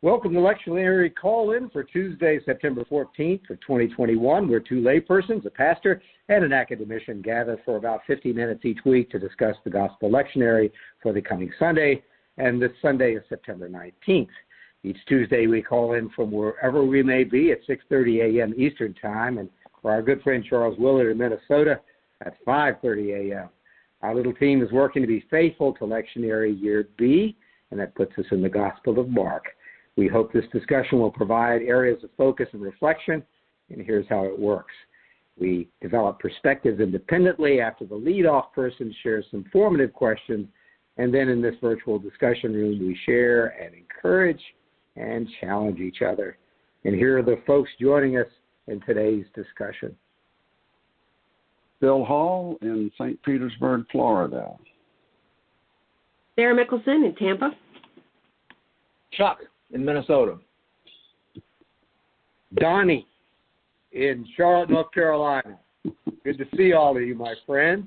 Welcome to Lectionary Call-In for Tuesday, September 14th of 2021, where two laypersons, a pastor and an academician, gather for about 50 minutes each week to discuss the Gospel Lectionary for the coming Sunday, and this Sunday is September 19th. Each Tuesday we call in from wherever we may be at 6:30 a.m. Eastern Time, and for our good friend Charles Willard in Minnesota at 5:30 a.m. Our little team is working to be faithful to Lectionary Year B, and that puts us in the Gospel of Mark. We hope this discussion will provide areas of focus and reflection, and here's how it works. We develop perspectives independently after the lead-off person shares some formative questions, and then in this virtual discussion room we share and encourage and challenge each other. And here are the folks joining us in today's discussion. Bill Hall in St. Petersburg, Florida. Sarah Mickelson in Tampa. Chuck in Minnesota. Donnie in Charlotte, North Carolina. Good to see all of you, my friend.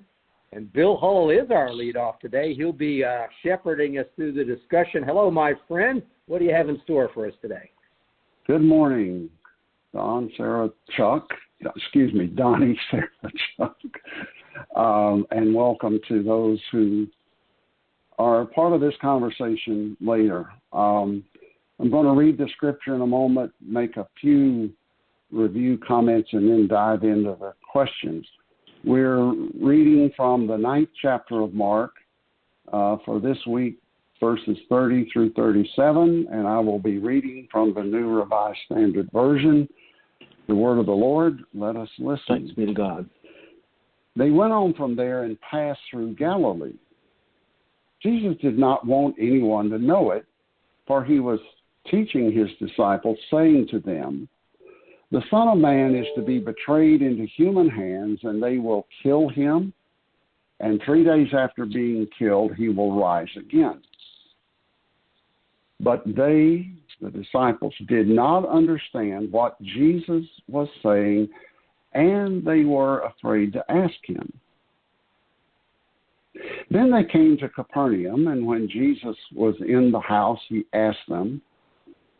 And Bill Hull is our lead-off today. He'll be shepherding us through the discussion. Hello, my friend. What do you have in store for us today? Good morning, Donnie, Sarah, Chuck. And welcome to those who are part of this conversation later. I'm going to read the scripture in a moment, make a few review comments, and then dive into the questions. We're reading from the 9th chapter of Mark for this week, verses 30 through 37, and I will be reading from the New Revised Standard Version. The word of the Lord, let us listen. Thanks be to God. They went on from there and passed through Galilee. Jesus did not want anyone to know it, for he was teaching his disciples, saying to them, "The Son of Man is to be betrayed into human hands, and they will kill him, and 3 days after being killed, he will rise again." But they, the disciples, did not understand what Jesus was saying, and they were afraid to ask him. Then they came to Capernaum, and when Jesus was in the house, he asked them,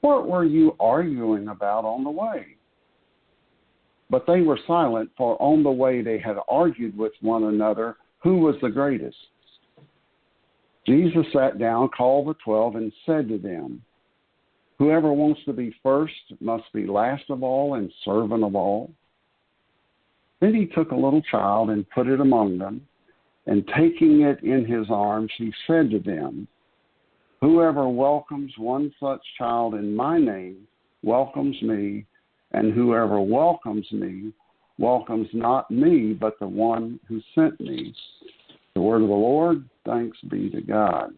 "What were you arguing about on the way?" But they were silent, for on the way they had argued with one another who was the greatest. Jesus sat down, called the 12, and said to them, "Whoever wants to be first must be last of all and servant of all." Then he took a little child and put it among them, and taking it in his arms, he said to them, "Whoever welcomes one such child in my name welcomes me, and whoever welcomes me welcomes not me, but the one who sent me." The word of the Lord, thanks be to God.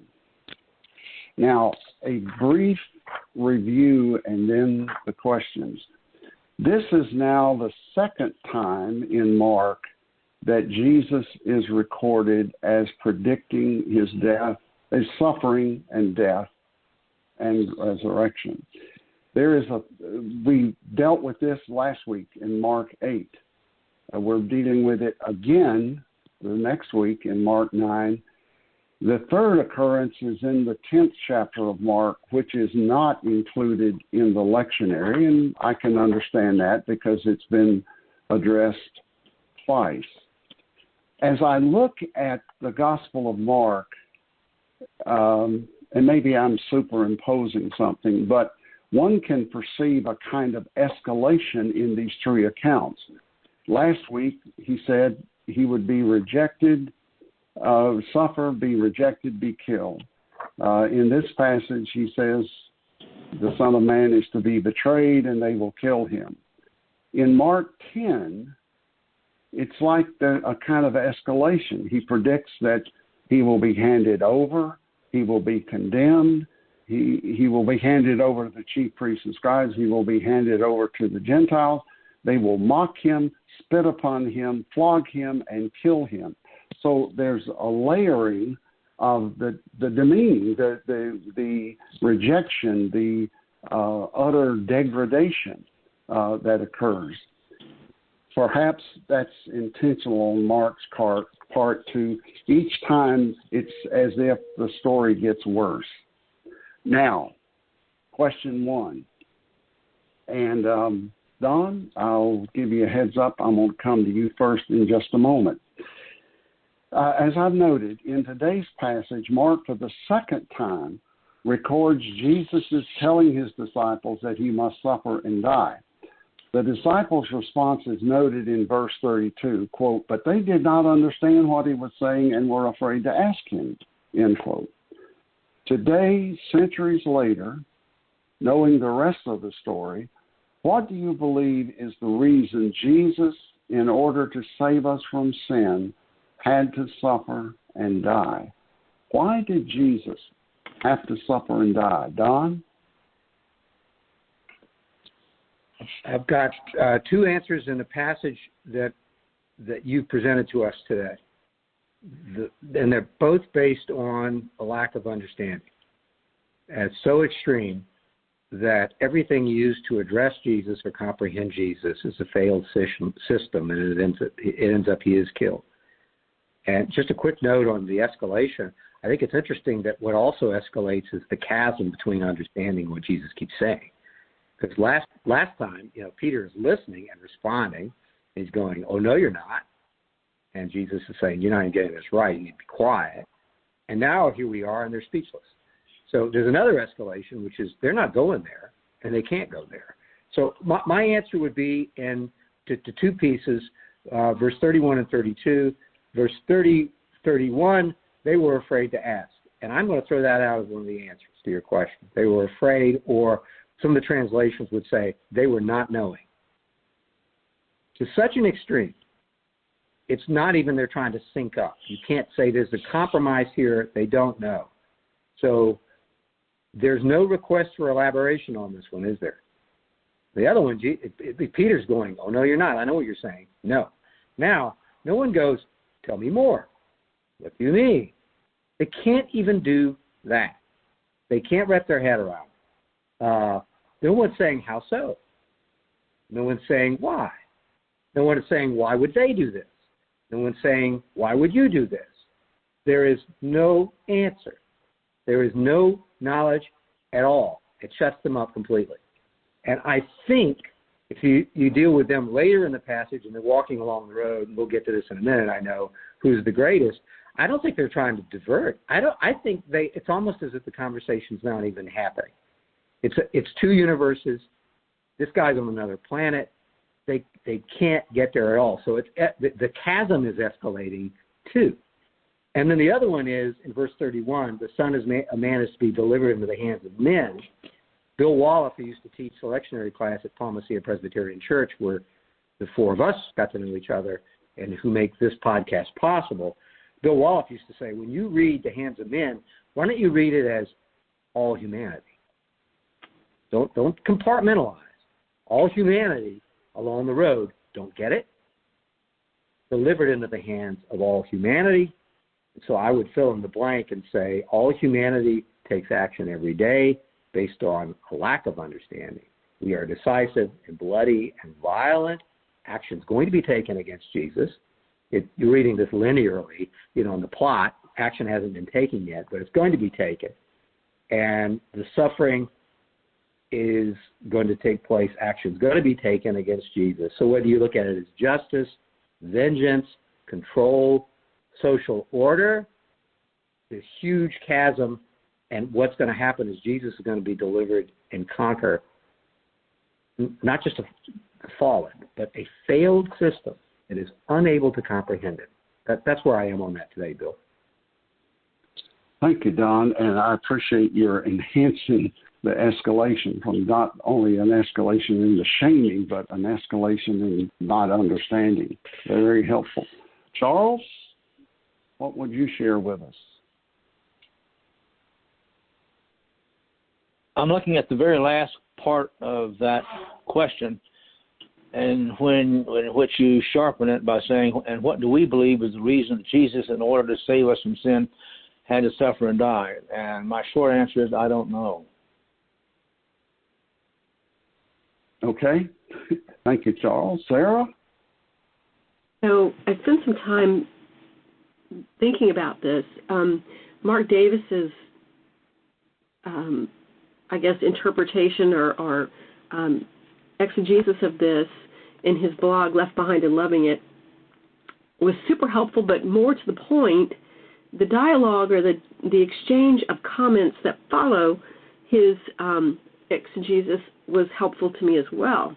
Now, a brief review and then the questions. This is now the second time in Mark that Jesus is recorded as predicting his death, his suffering and death and resurrection. We dealt with this last week in Mark 8. We're dealing with it again the next week in Mark 9. The third occurrence is in the 10th chapter of Mark, which is not included in the lectionary, and I can understand that because it's been addressed twice. As I look at the Gospel of Mark, and maybe I'm superimposing something, but one can perceive a kind of escalation in these three accounts. Last week, he said he would be rejected, suffer, be rejected, be killed. In this passage, he says the Son of Man is to be betrayed and they will kill him. In Mark 10, it's like a kind of escalation. He predicts that he will be handed over, he will be condemned, he will be handed over to the chief priests and scribes, he will be handed over to the Gentiles. They will mock him, spit upon him, flog him, and kill him. So there's a layering of the demeaning, the rejection, the utter degradation that occurs. Perhaps that's intentional on Mark's part to each time it's as if the story gets worse. Now, question 1. And Don, I'll give you a heads up. I'm going to come to you first in just a moment. As I've noted, in today's passage, Mark for the second time records Jesus is telling his disciples that he must suffer and die. The disciples' response is noted in verse 32, quote, "But they did not understand what he was saying and were afraid to ask him," end quote. Today, centuries later, knowing the rest of the story, what do you believe is the reason Jesus, in order to save us from sin, had to suffer and die? Why did Jesus have to suffer and die? Don? I've got two answers in the passage that you presented to us today. And they're both based on a lack of understanding. And it's so extreme that everything used to address Jesus or comprehend Jesus is a failed system, and it ends up he is killed. And just a quick note on the escalation. I think it's interesting that what also escalates is the chasm between understanding what Jesus keeps saying. Because last time, Peter is listening and responding. And he's going, "Oh, no, you're not." And Jesus is saying, "You're not even getting this right. You need to be quiet." And now here we are, and they're speechless. So there's another escalation, which is they're not going there, and they can't go there. So my answer would be to two pieces, verse 31 and 32. Verse 31, they were afraid to ask. And I'm going to throw that out as one of the answers to your question. They were afraid, or some of the translations would say they were not knowing. To such an extreme, it's not even they're trying to sync up. You can't say there's a compromise here. They don't know. So there's no request for elaboration on this one, is there? The other one, Peter's going, "Oh, no, you're not. I know what you're saying." No. Now, no one goes, "Tell me more. What do you mean?" They can't even do that. They can't wrap their head around it. No one's saying, "How so?" No one's saying, "Why?" No one is saying, "Why would they do this?" No one's saying, "Why would you do this?" There is no answer. There is no knowledge at all. It shuts them up completely. And I think if you deal with them later in the passage and they're walking along the road, and we'll get to this in a minute, I know who's the greatest, I don't think they're trying to divert. I think it's almost as if the conversation's not even happening. It's two universes. This guy's on another planet. They can't get there at all. So the chasm is escalating too. And then the other one is, in verse 31, the Son of Man is to be delivered into the hands of men. Bill Wallach, who used to teach the lectionary class at Palmacia Presbyterian Church, where the four of us got to know each other and who make this podcast possible, Bill Wallach used to say, when you read the hands of men, why don't you read it as all humanity? Don't compartmentalize. All humanity along the road. Don't get it? Delivered into the hands of all humanity. So I would fill in the blank and say all humanity takes action every day based on a lack of understanding. We are decisive and bloody and violent. Action is going to be taken against Jesus. You're reading this linearly, in the plot. Action hasn't been taken yet, but it's going to be taken. And the suffering is going to take place. Action is going to be taken against Jesus. So whether you look at it as justice, vengeance, control, social order, this huge chasm, and what's going to happen is Jesus is going to be delivered and conquer not just a fallen, but a failed system that is unable to comprehend it. That's where I am on that today, Bill. Thank you, Don, and I appreciate your enhancing the escalation from not only an escalation in the shaming, but an escalation in not understanding. Very helpful. Charles, what would you share with us? I'm looking at the very last part of that question, and in which you sharpen it by saying, and what do we believe is the reason that Jesus, in order to save us from sin, had to suffer and die? And my short answer is, I don't know. Okay. Thank you, Charles. Sarah? So I spent some time thinking about this. Mark Davis's interpretation or exegesis of this in his blog, Left Behind and Loving It, was super helpful, but more to the point, the dialogue or the exchange of comments that follow his exegesis was helpful to me as well.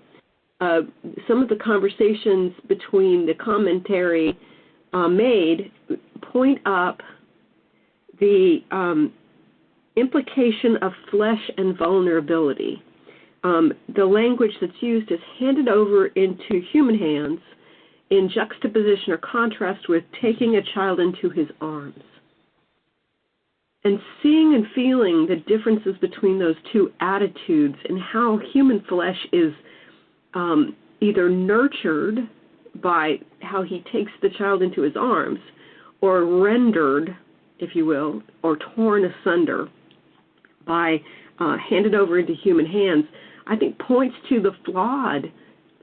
Some of the conversations between the commentary made point up the implication of flesh and vulnerability. The language that's used is handed over into human hands in juxtaposition or contrast with taking a child into his arms. And seeing and feeling the differences between those two attitudes and how human flesh is either nurtured by how he takes the child into his arms, or rendered, if you will, or torn asunder by handed over into human hands, I think points to the flawed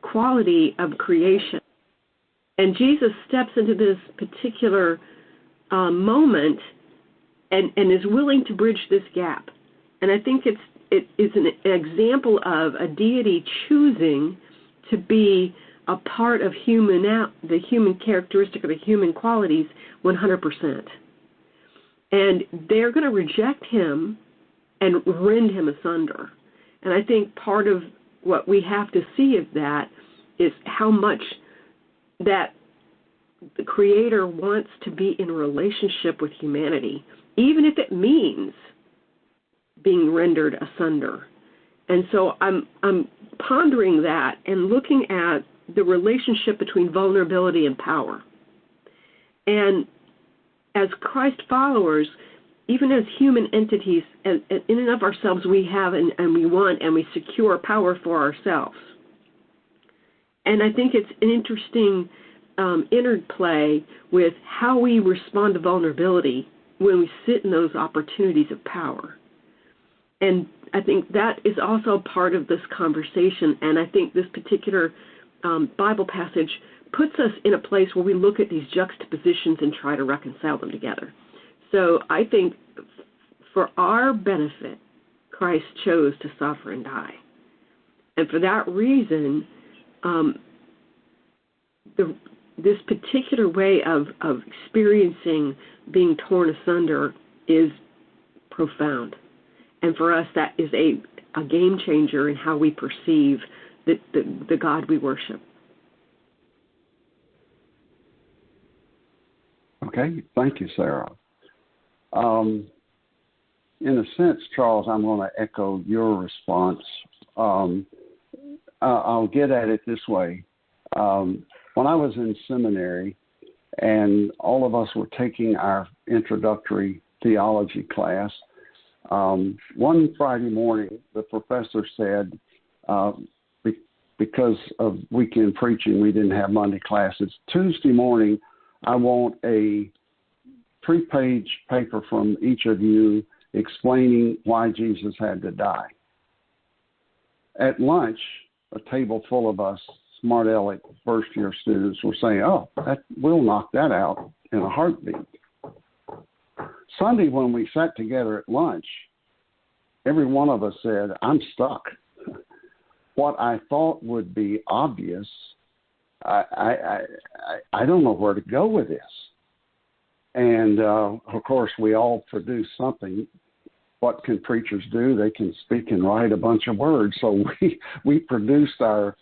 quality of creation. And Jesus steps into this particular moment and is willing to bridge this gap. And I think it is an example of a deity choosing to be a part of the human characteristic of the human qualities 100%. And they're going to reject him and rend him asunder. And I think part of what we have to see of that is how much that the Creator wants to be in a relationship with humanity, even if it means being rendered asunder. And so I'm pondering that and looking at the relationship between vulnerability and power. And as Christ followers, even as human entities, in and of ourselves, we have and we want and we secure power for ourselves. And I think it's an interesting interplay with how we respond to vulnerability when we sit in those opportunities of power. And I think that is also part of this conversation. And I think this particular Bible passage puts us in a place where we look at these juxtapositions and try to reconcile them together. So I think for our benefit, Christ chose to suffer and die. And for that reason, this particular way of experiencing being torn asunder is profound. And for us, that is a game changer in how we perceive the God we worship. Okay, thank you, Sarah. In a sense, Charles, I'm going to echo your response. I'll get at it this way. When I was in seminary and all of us were taking our introductory theology class, one Friday morning the professor said, because of weekend preaching, we didn't have Monday classes. Tuesday morning, I want a 3-page paper from each of you explaining why Jesus had to die. At lunch, a table full of us smart aleck first-year students were saying, we'll knock that out in a heartbeat. Sunday, when we sat together at lunch, every one of us said, I'm stuck. What I thought would be obvious, I don't know where to go with this. And, of course, we all produce something. What can preachers do? They can speak and write a bunch of words. So we produced our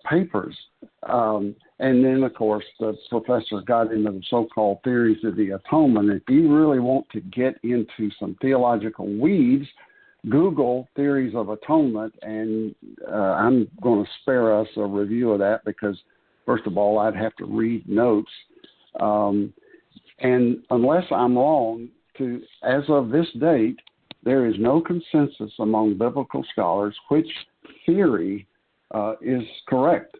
papers. And then, of course, the professor got into the so-called theories of the atonement. If you really want to get into some theological weeds, Google theories of atonement, and I'm going to spare us a review of that because, first of all, I'd have to read notes. And unless I'm wrong, as of this date, there is no consensus among biblical scholars which theory is correct.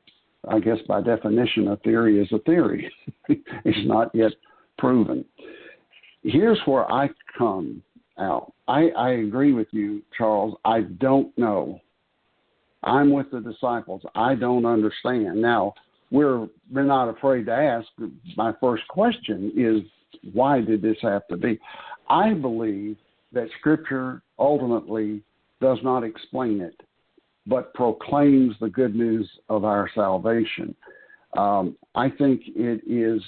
I guess by definition, a theory is a theory. It's not yet proven. Here's where I come out. I agree with you, Charles. I don't know. I'm with the disciples. I don't understand. Now, we're not afraid to ask. My first question is, why did this have to be? I believe that Scripture ultimately does not explain it, but proclaims the good news of our salvation. I think it is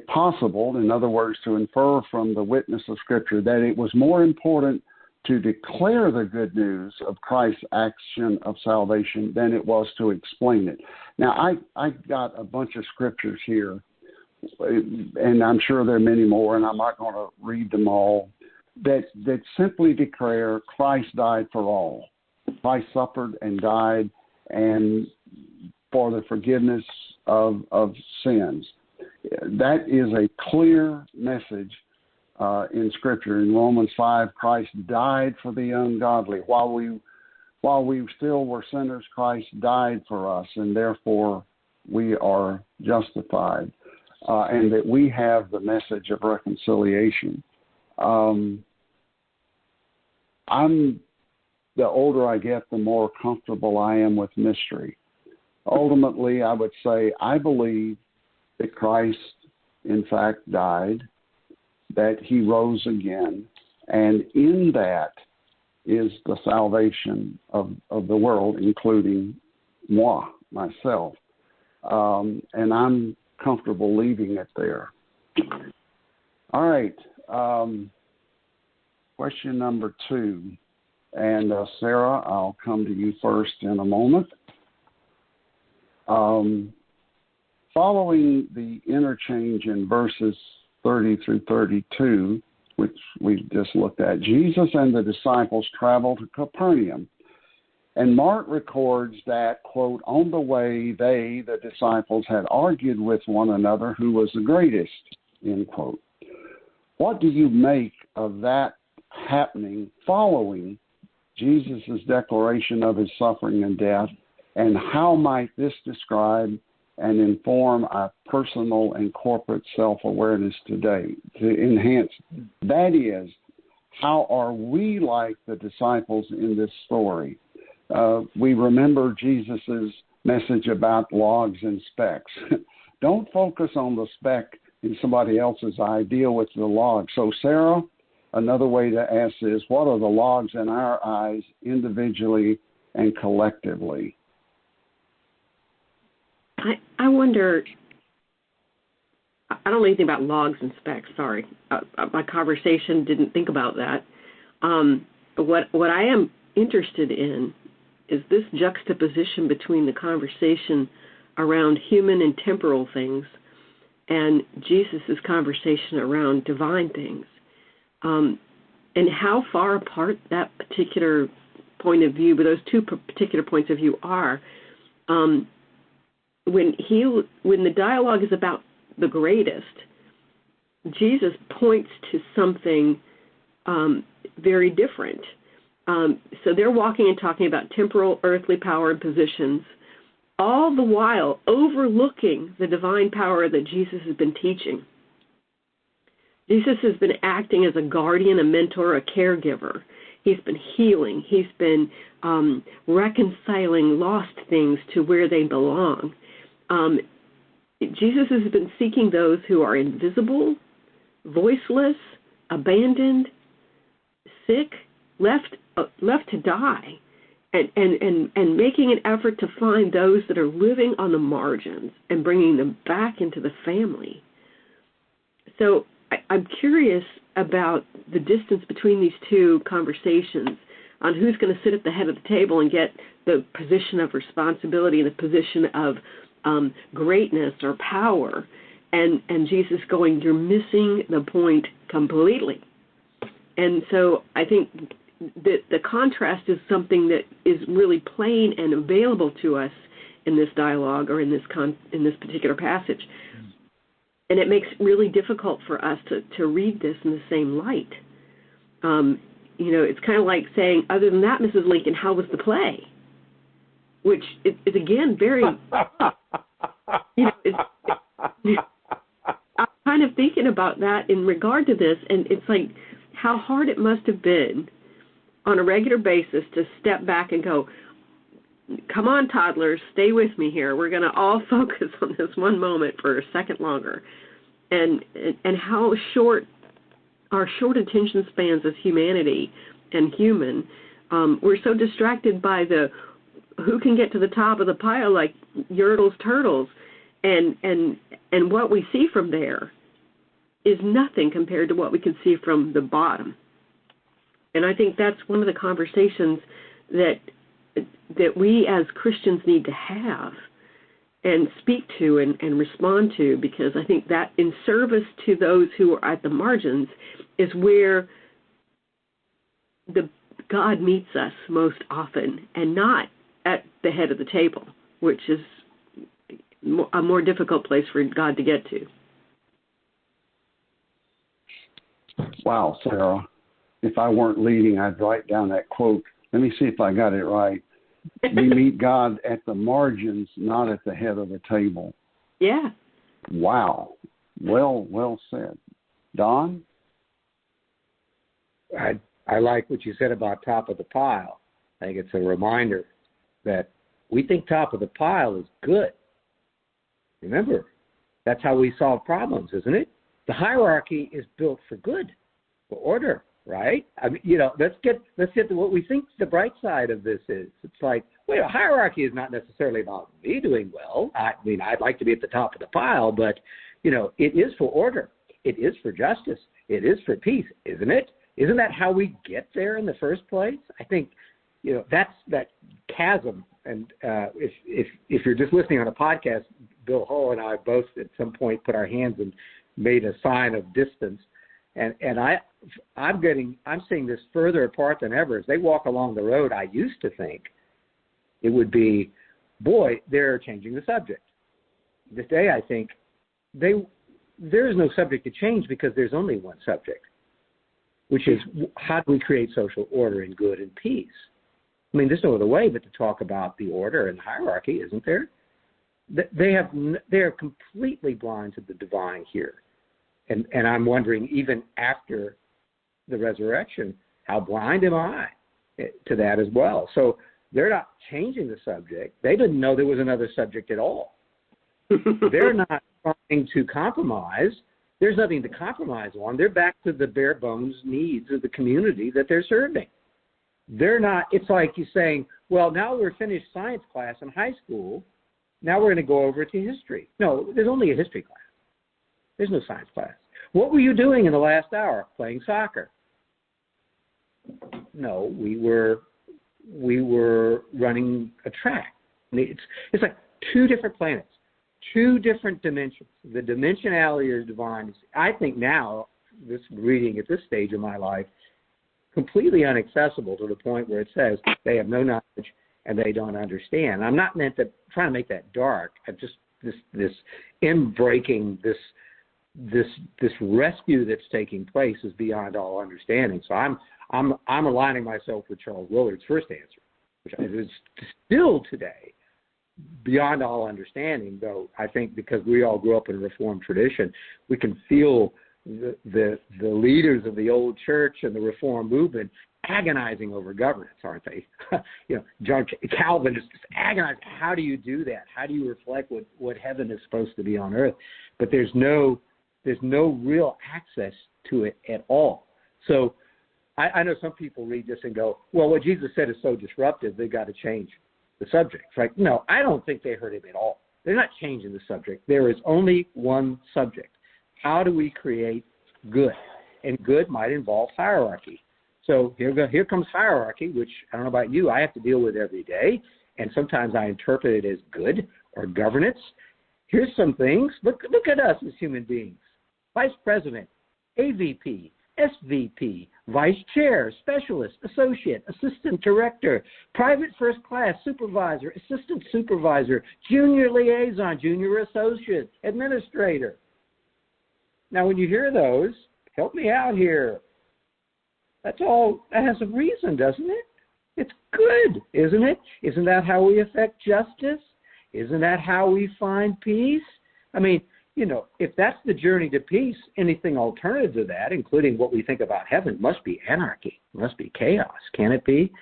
possible, in other words, to infer from the witness of Scripture that it was more important to declare the good news of Christ's action of salvation than it was to explain it. Now, I got a bunch of scriptures here, and I'm sure there are many more, and I'm not going to read them all, that simply declare Christ died for all. Christ suffered and died and for the forgiveness of sins. That is a clear message in Scripture. In Romans 5, Christ died for the ungodly. While we still were sinners, Christ died for us, and therefore we are justified, and that we have the message of reconciliation. The older I get, the more comfortable I am with mystery. Ultimately, I would say I believe that Christ, in fact, died, that he rose again, and in that is the salvation of the world, including myself. And I'm comfortable leaving it there. All right. Question number 2. And Sarah, I'll come to you first in a moment. Following the interchange in verses 30 through 32, which we just looked at, Jesus and the disciples traveled to Capernaum. And Mark records that, quote, on the way the disciples, had argued with one another who was the greatest, end quote. What do you make of that happening following Jesus' declaration of his suffering and death, and how might this describe and inform our personal and corporate self-awareness today to enhance? That is, how are we like the disciples in this story? We remember Jesus' message about logs and specks. Don't focus on the speck in somebody else's eye. Deal with the log. So, Sarah, another way to ask is, what are the logs in our eyes individually and collectively? I wonder, I don't know anything about logs and specks, sorry. My conversation didn't think about that. What I am interested in is this juxtaposition between the conversation around human and temporal things and Jesus' conversation around divine things. And how far apart that particular point of view, but those two particular points of view are. When the dialogue is about the greatest, Jesus points to something very different. So they're walking and talking about temporal, earthly power and positions, all the while overlooking the divine power that Jesus has been teaching. Jesus has been acting as a guardian, a mentor, a caregiver. He's been healing. He's been reconciling lost things to where they belong. Jesus has been seeking those who are invisible, voiceless, abandoned, sick, left to die, and making an effort to find those that are living on the margins and bringing them back into the family. So I'm curious about the distance between these two conversations on who's going to sit at the head of the table and get the position of responsibility and the position of greatness or power, and Jesus going, you're missing the point completely. And so I think that the contrast is something that is really plain and available to us in this dialogue or in this particular passage. And it makes it really difficult for us to read this in the same light. It's kind of like saying, other than that, Mrs. Lincoln, how was the play? Which is again, very, I'm kind of thinking about that in regard to this, and it's like how hard it must have been on a regular basis to step back and go, come on, toddlers, stay with me here. We're going to all focus on this one moment for a second longer. And how short, our short attention spans as humanity and human We're so distracted by the who can get to the top of the pile like Yertle's turtles, and what we see from there is nothing compared to what we can see from the bottom. And I think that's one of the conversations that we as Christians need to have and speak to and respond to, because I think that in service to those who are at the margins is where God meets us most often, and not at the head of the table, which is a more difficult place for God to get to. Wow, Sarah. If I weren't leading, I'd write down that quote. Let me see if I got it right. We meet God at the margins, not at the head of the table. Yeah. Wow. Well said. Don? I like what you said about top of the pile. I think it's a reminder that we think top of the pile is good. Remember, that's how we solve problems, isn't it? The hierarchy is built for good, for order, right? I mean, let's get to what we think the bright side of this is. It's like, wait, a hierarchy is not necessarily about me doing well. I mean, I'd like to be at the top of the pile, but, it is for order. It is for justice. It is for peace, isn't it? Isn't that how we get there in the first place? I think, that's that chasm. And if you're just listening on a podcast, Bill Hull and I both at some point put our hands and made a sign of distance. And I'm seeing this further apart than ever. As they walk along the road, I used to think it would be, boy, they're changing the subject. This day, I think there is no subject to change, because there's only one subject, which is how do we create social order and good and peace? I mean, there's no other way but to talk about the order and hierarchy, isn't there? They are completely blind to the divine here. And I'm wondering, even after the resurrection, how blind am I to that as well? So they're not changing the subject. They didn't know there was another subject at all. They're not trying to compromise. There's nothing to compromise on. They're back to the bare bones needs of the community that they're serving. They're not, it's like you saying, well, now we're finished science class in high school. Now we're going to go over to history. No, there's only a history class. There's no science class. What were you doing in the last hour? Playing soccer. No, we were running a track. It's like two different planets, two different dimensions. The dimensionality is divine. I think now, this reading at this stage of my life, completely inaccessible to the point where it says they have no knowledge and they don't understand. I'm not meant to try to make that dark. I just this inbreaking, this rescue that's taking place is beyond all understanding. So I'm aligning myself with Charles Willard's first answer, which is still today beyond all understanding. Though I think because we all grew up in a Reformed tradition, we can feel the leaders of the old church and the Reform movement agonizing over governance, aren't they? John Calvin is just agonizing. How do you do that? How do you reflect what heaven is supposed to be on earth? But there's no real access to it at all. So I know some people read this and go, well, what Jesus said is so disruptive, they've got to change the subject. It's like, no, I don't think they heard him at all. They're not changing the subject. There is only one subject. How do we create good? And good might involve hierarchy. So here comes hierarchy, which I don't know about you, I have to deal with every day. And sometimes I interpret it as good or governance. Here's some things. Look at us as human beings. Vice President, AVP, SVP, Vice Chair, Specialist, Associate, Assistant Director, Private First Class, Supervisor, Assistant Supervisor, Junior Liaison, Junior Associate, Administrator. Now, when you hear those, help me out here. That's all. That has a reason, doesn't it? It's good, isn't it? Isn't that how we affect justice? Isn't that how we find peace? I mean, if that's the journey to peace, anything alternative to that, including what we think about heaven, must be anarchy, must be chaos. Can it be?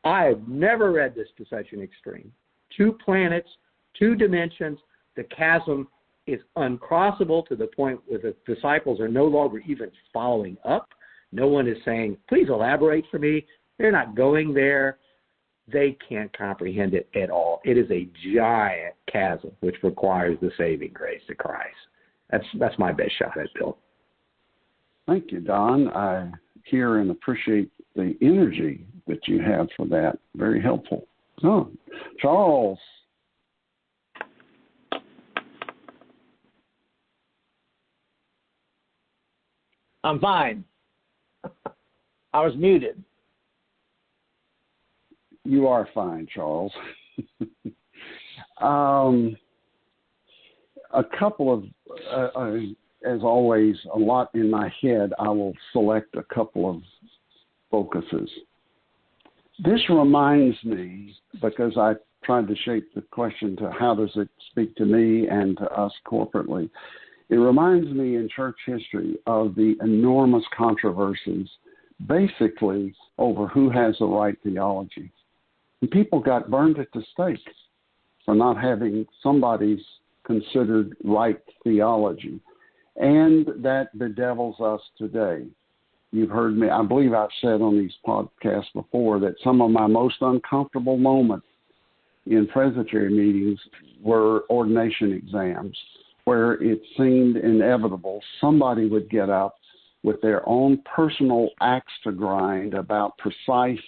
I've never read this to such an extreme. 2 planets, 2 dimensions, the chasm is uncrossable to the point where the disciples are no longer even following up. No one is saying, please elaborate for me. They're not going there. They can't comprehend it at all. It is a giant chasm which requires the saving grace of Christ. That's my best shot at Bill. Thank you, Don. I hear and appreciate the energy that you have for that. Very helpful. Oh, Charles. I'm fine. I was muted. You are fine, Charles. A couple of, as always, a lot in my head. I will select a couple of focuses. This reminds me, because I tried to shape the question to how does it speak to me and to us corporately. It reminds me in church history of the enormous controversies basically over who has the right theology. And people got burned at the stake for not having somebody's considered right theology. And that bedevils us today. You've heard me, I believe I've said on these podcasts before that some of my most uncomfortable moments in presbytery meetings were ordination exams, where it seemed inevitable somebody would get up with their own personal axe to grind about precise,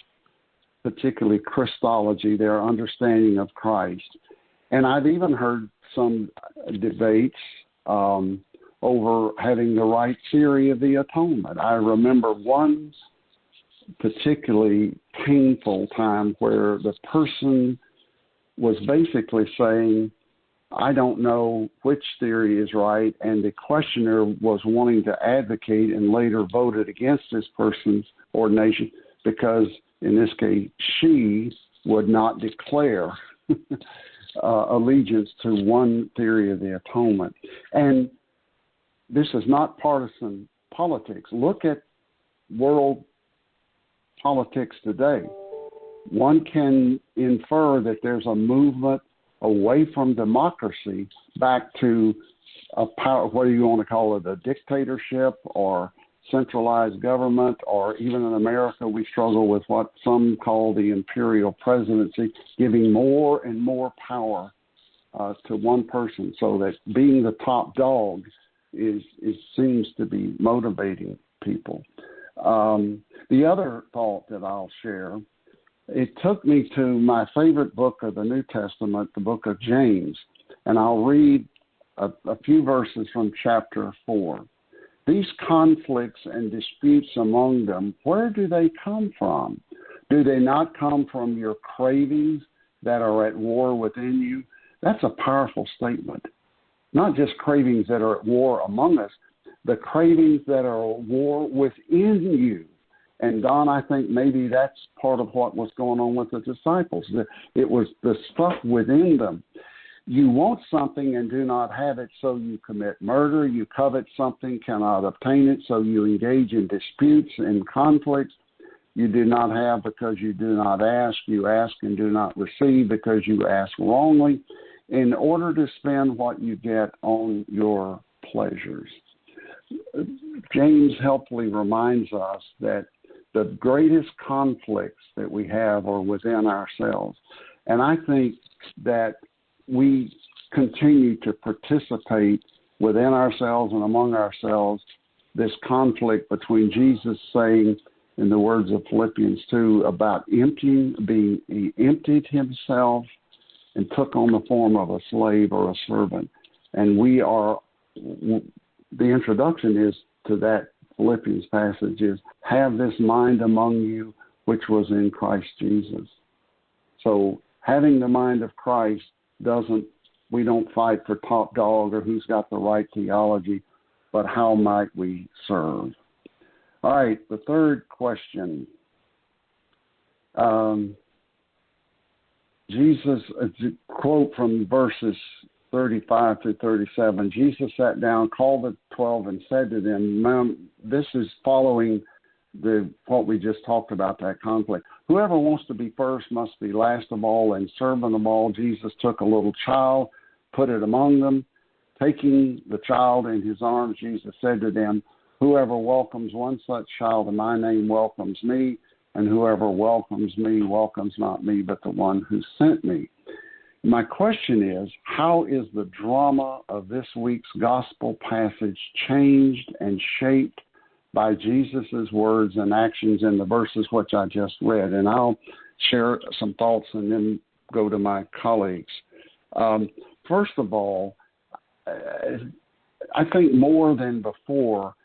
particularly Christology, their understanding of Christ. And I've even heard some debates over having the right theory of the atonement. I remember one particularly painful time where the person was basically saying, I don't know which theory is right, and the questioner was wanting to advocate and later voted against this person's ordination because, in this case, she would not declare allegiance to one theory of the atonement. And this is not partisan politics. Look at world politics today. One can infer that there's a movement away from democracy back to a power, what do you want to call it, a dictatorship or centralized government, or even in America we struggle with what some call the imperial presidency, giving more and more power to one person, so that being the top dog seems to be motivating people. The other thought that I'll share, it took me to my favorite book of the New Testament, the book of James, and I'll read a few verses from chapter 4. These conflicts and disputes among them, where do they come from? Do they not come from your cravings that are at war within you? That's a powerful statement. Not just cravings that are at war among us, the cravings that are at war within you. And Don, I think maybe that's part of what was going on with the disciples. It was the stuff within them. You want something and do not have it, so you commit murder. You covet something, cannot obtain it, so you engage in disputes and conflicts. You do not have because you do not ask. You ask and do not receive because you ask wrongly, in order to spend what you get on your pleasures. James helpfully reminds us that the greatest conflicts that we have are within ourselves. And I think that we continue to participate within ourselves and among ourselves this conflict between Jesus saying, in the words of Philippians 2, about he emptied himself and took on the form of a slave or a servant. And the introduction is to that Philippians passage is, have this mind among you, which was in Christ Jesus. So having the mind of Christ we don't fight for top dog or who's got the right theology, but how might we serve? All right, the third question. Jesus, a quote from verses 35 through 37, Jesus sat down, called the 12, and said to them, this is following what we just talked about, that conflict. Whoever wants to be first must be last of all and servant of all. Jesus took a little child, put it among them. Taking the child in his arms, Jesus said to them, whoever welcomes one such child in my name welcomes me, and whoever welcomes me welcomes not me, but the one who sent me. My question is, how is the drama of this week's gospel passage changed and shaped by Jesus' words and actions in the verses which I just read? And I'll share some thoughts and then go to my colleagues. First of all, I think more than before,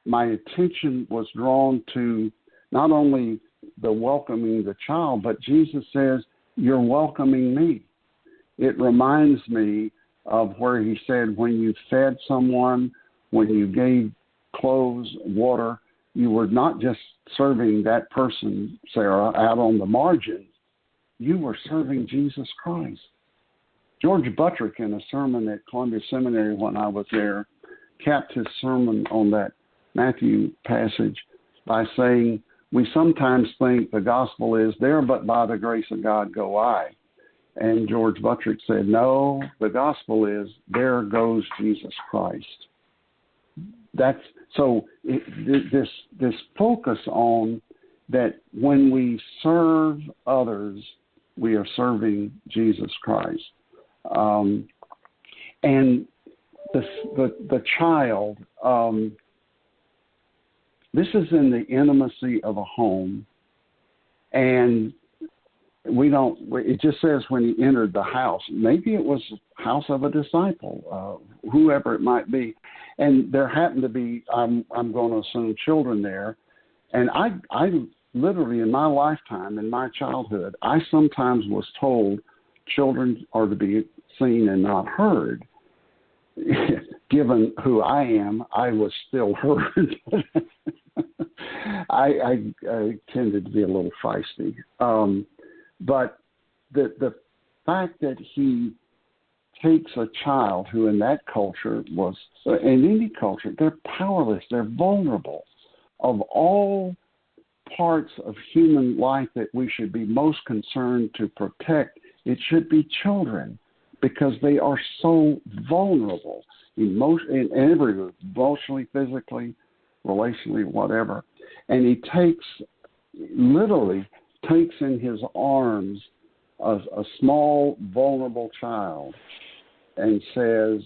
my attention was drawn to not only the welcoming the child, but Jesus says, you're welcoming me. It reminds me of where he said, when you fed someone, when you gave clothes, water, you were not just serving that person, Sarah, out on the margins. You were serving Jesus Christ. George Buttrick, in a sermon at Columbia Seminary when I was there, capped his sermon on that Matthew passage by saying, we sometimes think the gospel is there, but by the grace of God go I. And George Buttrick said, no, the gospel is there goes Jesus Christ. That's so this focus on that when we serve others, we are serving Jesus Christ. And the child, this is in the intimacy of a home, and it just says when he entered the house. Maybe it was the house of a disciple, whoever it might be. And there happened to be, I'm going to assume, children there. And I literally, in my lifetime, in my childhood, I sometimes was told children are to be seen and not heard. Given who I am, I was still heard. I tended to be a little feisty. But the fact that he takes a child who in that culture was, in any culture, they're powerless, they're vulnerable. Of all parts of human life that we should be most concerned to protect, it should be children, because they are so vulnerable, emotionally, physically, relationally, whatever. And he literally takes in his arms a small, vulnerable child and says,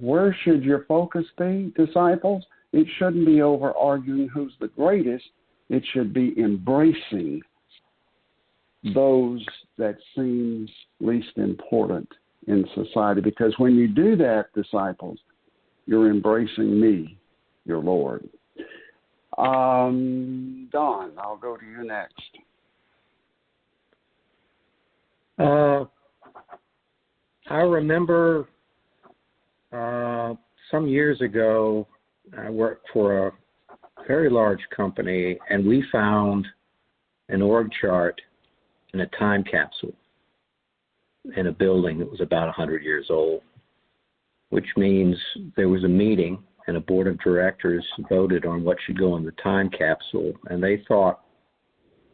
where should your focus be, disciples? It shouldn't be over arguing who's the greatest. It should be embracing those that seem least important in society. Because when you do that, disciples, you're embracing me, your Lord. Don, I'll go to you next. I remember some years ago, I worked for a very large company, and we found an org chart in a time capsule in a building that was about 100 years old, which means there was a meeting and a board of directors voted on what should go in the time capsule, and they thought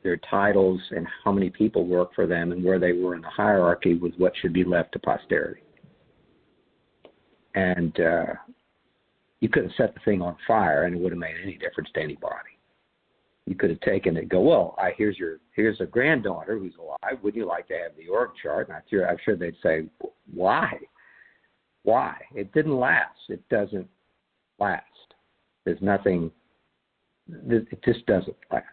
their titles and how many people worked for them and where they were in the hierarchy was what should be left to posterity. And you could have set the thing on fire and it would have made any difference to anybody. You could have taken it and go, well, here's a granddaughter who's alive. Would you like to have the org chart? And I'm sure they'd say, why? Why? It didn't last. It doesn't last. There's nothing, it just doesn't last.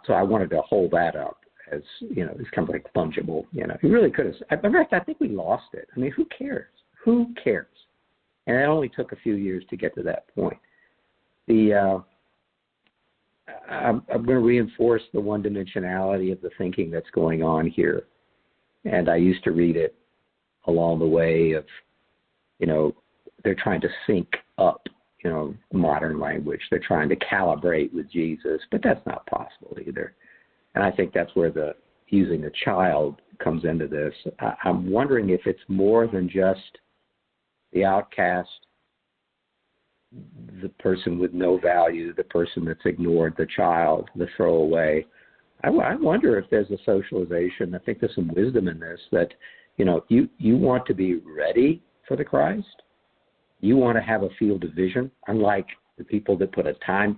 So I wanted to hold that up as, it's kind of like fungible, He really could have. In fact, I think we lost it. I mean, who cares? Who cares? And it only took a few years to get to that point. I'm going to reinforce the one-dimensionality of the thinking that's going on here. And I used to read it along the way of, they're trying to sync up, modern language. They're trying to calibrate with Jesus, but that's not possible either. And I think that's where the using a child comes into this. I'm wondering if it's more than just the outcast, the person with no value, the person that's ignored, the child, the throwaway. I wonder if there's a socialization. I think there's some wisdom in this that, you want to be ready for the Christ. You want to have a field of vision, unlike The people that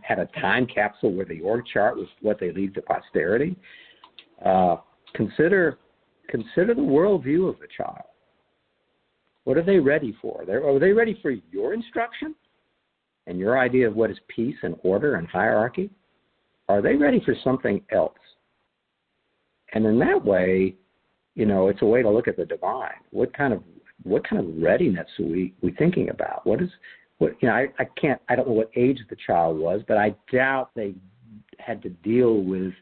had a time capsule where the org chart was what they leave to posterity. Consider the worldview of the child. What are they ready for? Are they ready for your instruction and your idea of what is peace and order and hierarchy? Are they ready for something else? And in that way, it's a way to look at the divine. What kind of readiness are we thinking about? I don't know what age the child was, but I doubt they had to deal with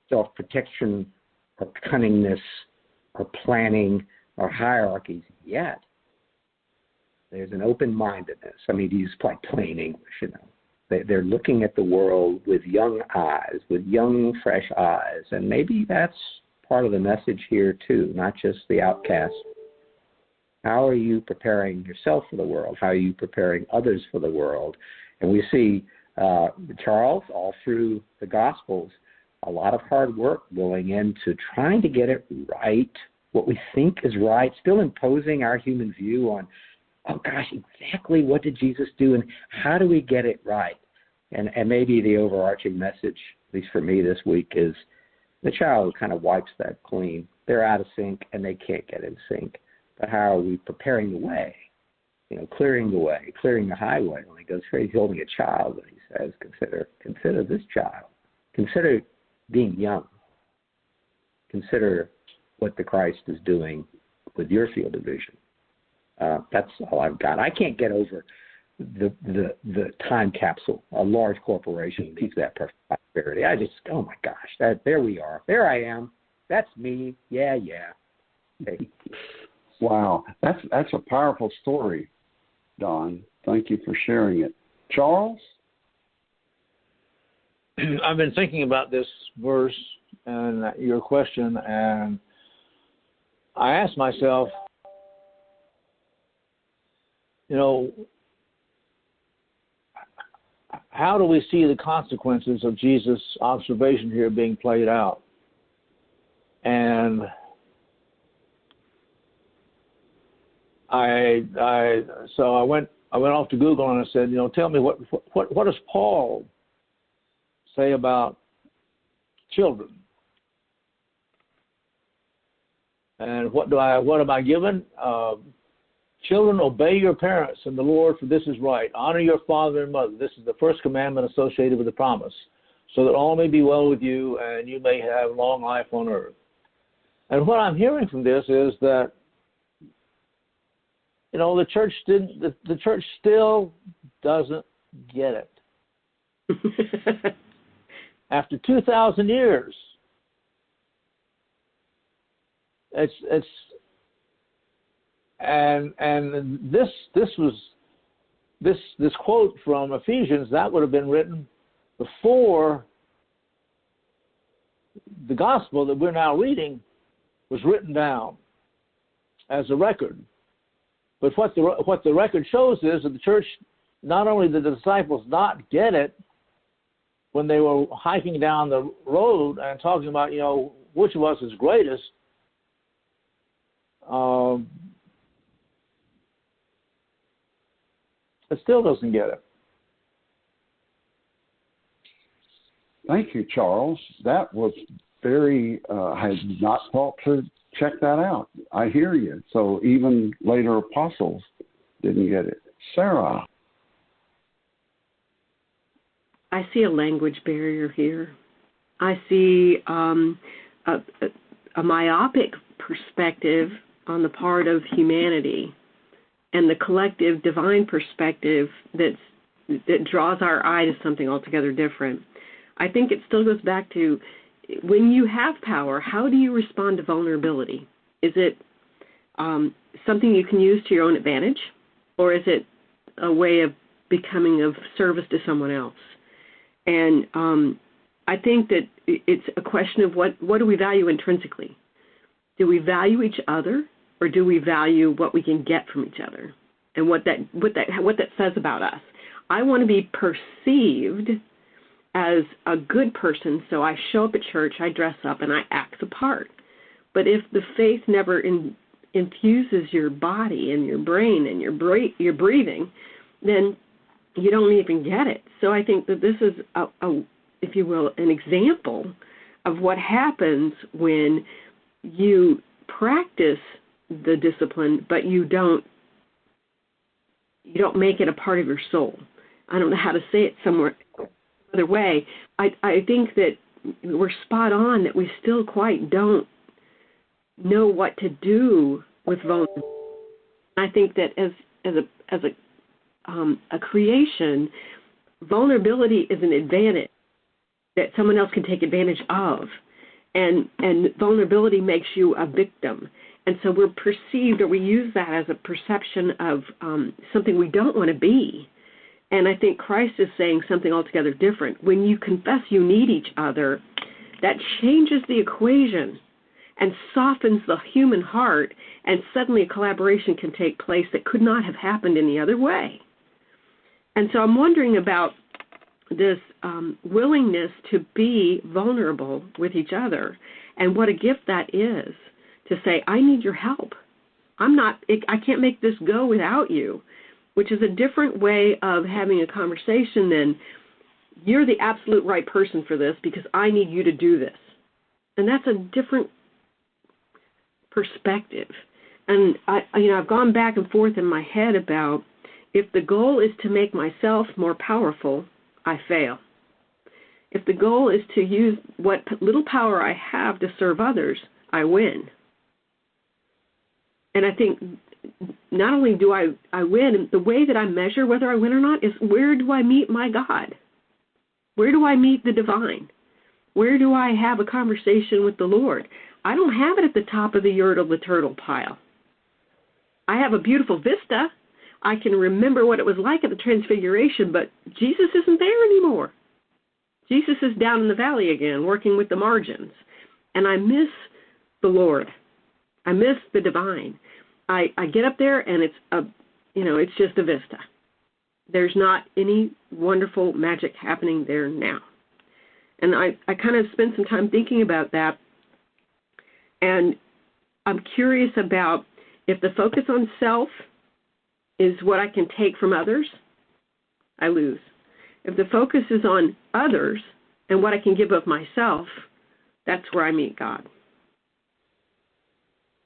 self-protection or cunningness or planning or hierarchies yet. There's an open-mindedness. I mean, to use plain English, They're looking at the world with young eyes, with young, fresh eyes. And maybe that's part of the message here, too, not just the outcast. How are you preparing yourself for the world? How are you preparing others for the world? And we see, Charles, all through the Gospels, a lot of hard work going into trying to get it right, what we think is right, still imposing our human view on, oh gosh, exactly what did Jesus do and how do we get it right? And maybe the overarching message, at least for me this week, is the child kind of wipes that clean. They're out of sync and they can't get in sync. But how are we preparing the way? Clearing the way, clearing the highway. When he goes here, he's holding a child and he says, consider this child. Consider being young. Consider what the Christ is doing with your field of vision. That's all I've got. I can't get over the time capsule. A large corporation leaves that perfect prosperity. Oh my gosh, there we are. There I am. That's me. Yeah. Hey. Wow, that's a powerful story, Don. Thank you for sharing it. Charles? I've been thinking about this verse and your question, and I asked myself, how do we see the consequences of Jesus' observation here being played out? And so I went off to Google and I said, tell me what does Paul say about children? And what am I given? Children, obey your parents in the Lord, for this is right. Honor your father and mother. This is the first commandment associated with the promise, so that all may be well with you and you may have long life on earth. And what I'm hearing from this is that, the church still doesn't get it. After 2,000 years, and this quote from Ephesians, that would have been written before the gospel that we're now reading was written down as a record. But what the record shows is that the church, not only did the disciples not get it when they were hiking down the road and talking about, which of us is greatest, it still doesn't get it. Thank you, Charles. That was very, I had not thought to check that out. I hear you. So even later apostles didn't get it. Sarah? I see a language barrier here. I see a myopic perspective on the part of humanity and the collective divine perspective that draws our eye to something altogether different. I think it still goes back to, when you have power, how do you respond to vulnerability? Is it something you can use to your own advantage, or is it a way of becoming of service to someone else? And I think that it's a question of what do we value intrinsically? Do we value each other, or do we value what we can get from each other, and what that says about us? I want to be perceived as a good person, so I show up at church, I dress up, and I act the part. But if the faith never infuses your body and your brain and your breathing, then you don't even get it. So I think that this is, if you will, an example of what happens when you practice the discipline, but you don't make it a part of your soul. I don't know how to say it somewhere other way. I think that we're spot on that we still quite don't know what to do with vulnerability. I think that as a creation, vulnerability is an advantage that someone else can take advantage of, and vulnerability makes you a victim. And so we're perceived, or we use that as a perception of something we don't want to be. And I think Christ is saying something altogether different. When you confess you need each other, that changes the equation and softens the human heart, and suddenly a collaboration can take place that could not have happened any other way. And so I'm wondering about this willingness to be vulnerable with each other, and what a gift that is, to say, I need your help. I can't make this go without you, which is a different way of having a conversation than, you're the absolute right person for this because I need you to do this. And that's a different perspective. And I've gone back and forth in my head about, if the goal is to make myself more powerful, I fail. If the goal is to use what little power I have to serve others, I win. And I think not only do I win, the way that I measure whether I win or not is, where do I meet my God? Where do I meet the divine? Where do I have a conversation with the Lord? I don't have it at the top of the urinal, the turtle pile. I have a beautiful vista. I can remember what it was like at the Transfiguration, but Jesus isn't there anymore. Jesus is down in the valley again, working with the margins. And I miss the Lord. I miss the divine. I get up there and it's just a vista. There's not any wonderful magic happening there now. And I kind of spent some time thinking about that. And I'm curious about, if the focus on self is what I can take from others, I lose. If the focus is on others and what I can give of myself, that's where I meet God.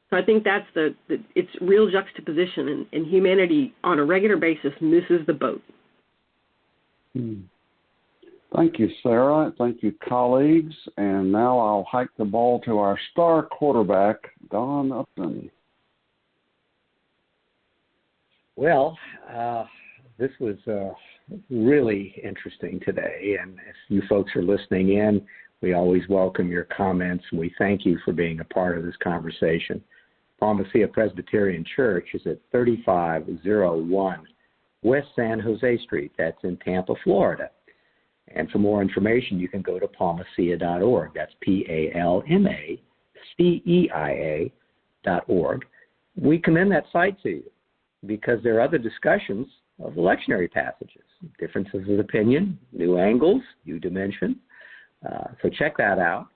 So I think that's it's real juxtaposition, and humanity on a regular basis misses the boat. Thank you, Sarah. Thank you, colleagues. And now I'll hike the ball to our star quarterback, Don Upton. Well, this was really interesting today, and if you folks are listening in, we always welcome your comments, and we thank you for being a part of this conversation. Palma Sia Presbyterian Church is at 3501 West San Jose Street. That's in Tampa, Florida. And for more information, you can go to palmacia.org. That's PALMACEIA.org. We commend that site to you because there are other discussions of the lectionary passages, differences of opinion, new angles, new dimension. So check that out.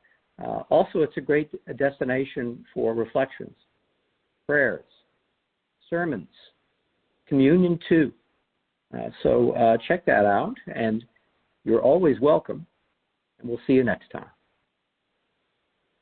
Also, it's a great destination for reflections, prayers, sermons, communion too. So check that out, and you're always welcome, and we'll see you next time.